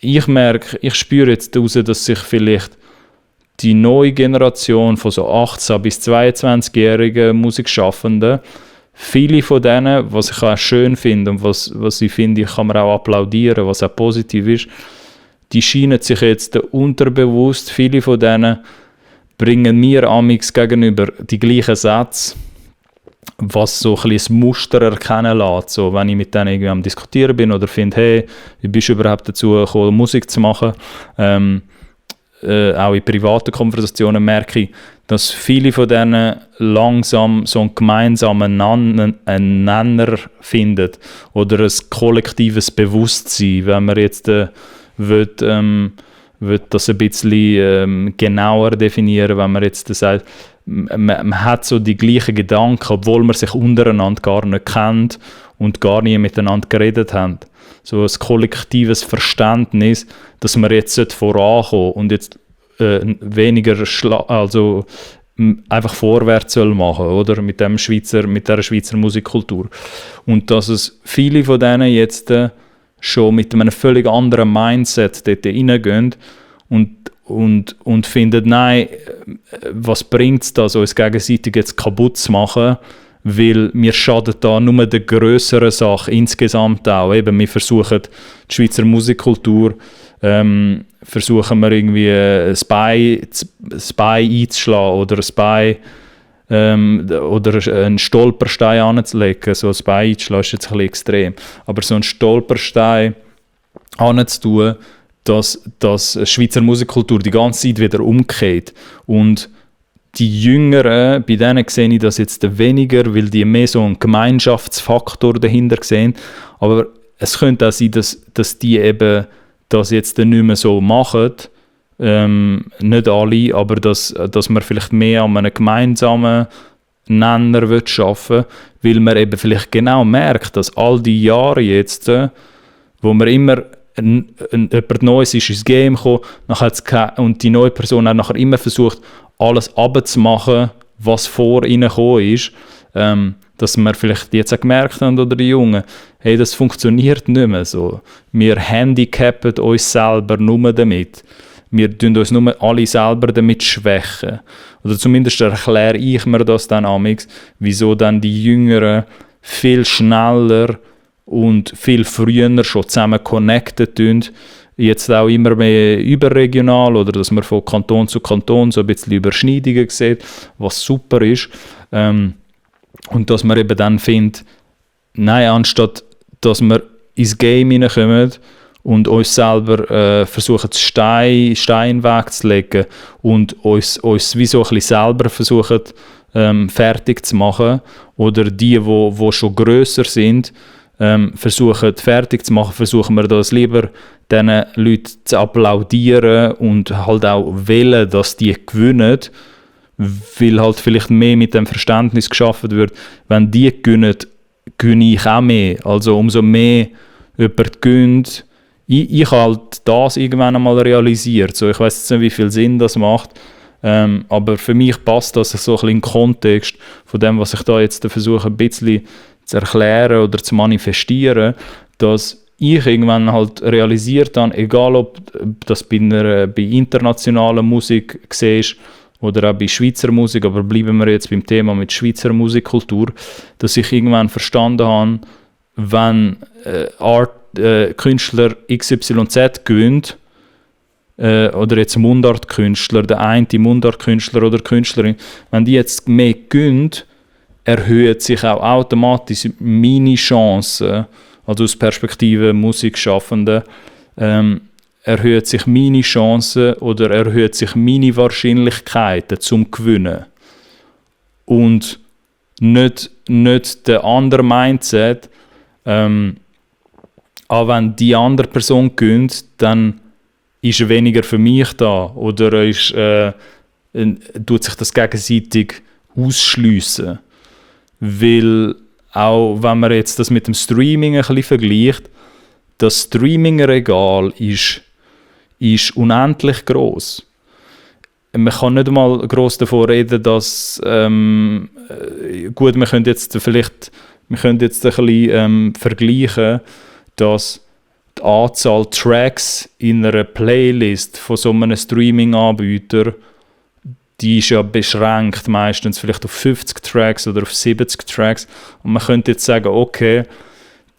ich spüre jetzt daraus, dass sich vielleicht die neue Generation von so 18- bis 22-jährigen Musikschaffenden, viele von denen, was ich auch schön finde und was ich finde, kann man auch applaudieren, was auch positiv ist, die scheinen sich jetzt unterbewusst, viele von denen bringen mir amix gegenüber die gleichen Sätze, was so ein bisschen das Muster erkennen lässt. So, wenn ich mit denen irgendwie am Diskutieren bin oder finde, hey, wie bist du überhaupt dazu gekommen, Musik zu machen? Auch in privaten Konversationen merke ich, dass viele von denen langsam so einen gemeinsamen Nenner finden oder ein kollektives Bewusstsein, wenn man jetzt will das ein bisschen genauer definieren, wenn man jetzt sagt, man hat so die gleichen Gedanken, obwohl man sich untereinander gar nicht kennt und gar nie miteinander geredet haben. So ein kollektives Verständnis, dass man jetzt vorankommen und jetzt weniger einfach vorwärts soll machen, oder? Mit dieser Schweizer Musikkultur. Und dass es viele von denen jetzt schon mit einem völlig anderen Mindset dort reingehen und finden, nein, was bringt es da, so uns gegenseitig jetzt kaputt zu machen, weil wir schaden da nur der grösseren Sache insgesamt auch. Eben, wir versuchen die Schweizer Musikkultur versuchen wir irgendwie ein Bein einzuschlagen oder oder einen Stolperstein anzulegen. So ein Bein einzuschlagen ist jetzt ein bisschen extrem. Aber so einen Stolperstein anzutun, dass die Schweizer Musikkultur die ganze Zeit wieder umkehrt. Und die Jüngeren, bei denen sehe ich das jetzt weniger, weil die mehr so einen Gemeinschaftsfaktor dahinter sehen. Aber es könnte auch sein, dass die eben das jetzt nicht mehr so machen. Nicht alle, aber dass man vielleicht mehr an einem gemeinsamen Nenner arbeiten will, weil man eben vielleicht genau merkt, dass all die Jahre jetzt, wo man immer jemand Neues ist ins Game gekommen, und die neue Person hat nachher immer versucht, alles runterzumachen, was vor ihnen gekommen ist, dass wir vielleicht jetzt auch gemerkt haben, oder die Jungen, hey, das funktioniert nicht mehr so. Wir handicappen uns selber nur damit. Wir tun uns nur alle selber damit schwächen. Oder zumindest erkläre ich mir das dann amix, wieso dann die Jüngeren viel schneller und viel früher schon zusammen connected sind. Jetzt auch immer mehr überregional oder dass man von Kanton zu Kanton so ein bisschen Überschneidungen sieht, was super ist. Und dass man eben dann findet, nein, anstatt dass wir ins Game hineinkommen und uns selber versuchen, Stein wegzulegen und uns wie so ein bisschen selber versuchen, fertig zu machen, oder die schon grösser sind, versuchen fertig zu machen, versuchen wir das lieber diesen Leuten zu applaudieren und halt auch wollen, dass die gewinnen, weil halt vielleicht mehr mit dem Verständnis geschaffen wird, wenn die gewinnen, gewinne ich auch mehr. Also umso mehr jemand gewinnt. Ich habe halt das irgendwann einmal realisiert. So, ich weiss jetzt nicht, wie viel Sinn das macht, aber für mich passt das so ein bisschen in den Kontext von dem, was ich da jetzt versuche, ein bisschen zu erklären oder zu manifestieren, dass ich irgendwann halt realisiert habe, egal ob das bei internationaler Musik siehst oder auch bei Schweizer Musik, aber bleiben wir jetzt beim Thema mit Schweizer Musikkultur, dass ich irgendwann verstanden habe, wenn Künstler XYZ gewinnt, oder jetzt Mundartkünstler, der eine Mundartkünstler oder Künstlerin, wenn die jetzt mehr gewinnt, erhöht sich auch automatisch meine Chance, also aus Perspektive Musikschaffende, erhöht sich meine Chance oder erhöht sich meine Wahrscheinlichkeiten zum Gewinnen. Und nicht der andere Mindset, wenn die andere Person gewinnt, dann ist weniger für mich da oder tut sich das gegenseitig ausschliessen. Weil auch wenn man jetzt das mit dem Streaming ein bisschen vergleicht, das Streaming-Regal ist unendlich gross. Man kann nicht mal gross davon reden, dass gut, wir können jetzt ein bisschen vergleichen, dass die Anzahl Tracks in einer Playlist von so einem Streaming-Anbieter, die ist ja beschränkt, meistens vielleicht auf 50 Tracks oder auf 70 Tracks. Und man könnte jetzt sagen, okay,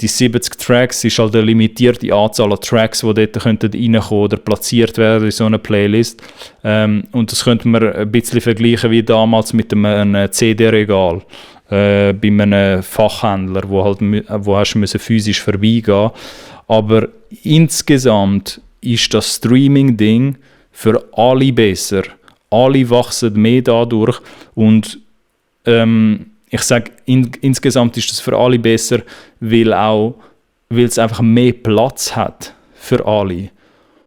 die 70 Tracks ist halt eine limitierte Anzahl an Tracks, die dort reinkommen oder platziert werden in so einer Playlist. Und das könnte man ein bisschen vergleichen wie damals mit einem CD-Regal bei einem Fachhändler, wo hast du physisch vorbeigehen. Aber insgesamt ist das Streaming-Ding für alle besser. Alle wachsen mehr dadurch und ich sage, insgesamt ist das für alle besser, weil es einfach mehr Platz hat für alle.